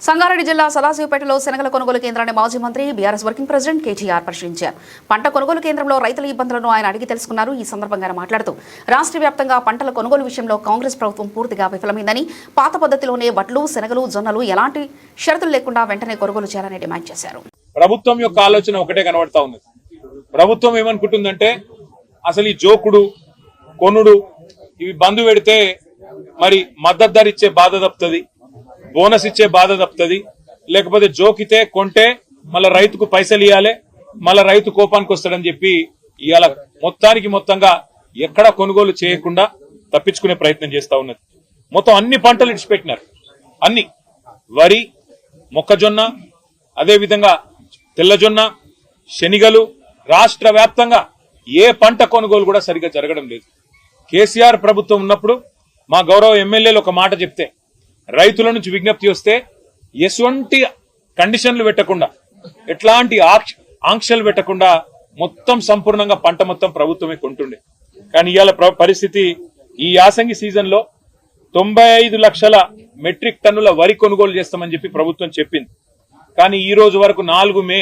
సంగారెడ్డి జిల్లా సదాశివపేటలో శనగల కొనుగోలు కేంద్రాన్ని మాజీ మంత్రి బీఆర్ఎస్ వర్కింగ్ ప్రెసిడెంట్ కేటీఆర్ పరిశీలించారు. పంట కొనుగోలు కేంద్రంలో రైతుల ఇబ్బందులను ఆయన అడిగి తెలుసుకున్నారు. ఈ సందర్భంగా మాట్లాడుతూ రాష్ట్ర వ్యాప్తంగా పంటల కొనుగోలు విషయంలో కాంగ్రెస్ ప్రభుత్వం పూర్తిగా విఫలమైందని, పాత పద్ధతిలోనే వడ్లు, శనగలు, జొన్నలు ఎలాంటి షరతులు లేకుండా వెంటనే కొనుగోలు చేయాలని డిమాండ్ చేశారు. ప్రభుత్వం యొక్క ఆలోచన ఒకటే కనబడతా ఉన్నది. ప్రభుత్వం ఏమనుకుంటుందంటే అసలు ఈ జోకుడు, కొనుడు ఇవి బంధు పెడితే మరి మద్దతు ధర ఇచ్చే బాధ తప్పుతుంది, బోనస్ ఇచ్చే బాధ తప్పుతుంది. లేకపోతే జోకితే కొంటే మళ్ళా రైతుకు పైసలు ఇవ్వాలి, మళ్ళా రైతు కోపానికి వస్తాడని చెప్పి ఇవాళ మొత్తంగా ఎక్కడా కొనుగోలు చేయకుండా తప్పించుకునే ప్రయత్నం చేస్తా ఉన్నది. మొత్తం అన్ని పంటలు ఇడిచిపెట్టినారు. అన్ని వరి, మొక్కజొన్న, అదేవిధంగా తెల్లజొన్న, శనిగలు, రాష్ట్ర వ్యాప్తంగా ఏ పంట కొనుగోలు కూడా సరిగ్గా జరగడం లేదు. కేసీఆర్ ప్రభుత్వం ఉన్నప్పుడు మా గౌరవ ఎమ్మెల్యేలు ఒక మాట చెప్తే, రైతుల నుంచి విజ్ఞప్తి వస్తే ఎటువంటి కండిషన్లు పెట్టకుండా, ఎట్లాంటి ఆంక్షలు పెట్టకుండా మొత్తం సంపూర్ణంగా పంట మొత్తం ప్రభుత్వమే కొంటుండే. కానీ ఇవాళ పరిస్థితి, ఈ యాసంగి సీజన్ లో 95 లక్షల మెట్రిక్ టన్నుల వరి కొనుగోలు చేస్తామని చెప్పి ప్రభుత్వం చెప్పింది. కానీ ఈ రోజు వరకు 4 మే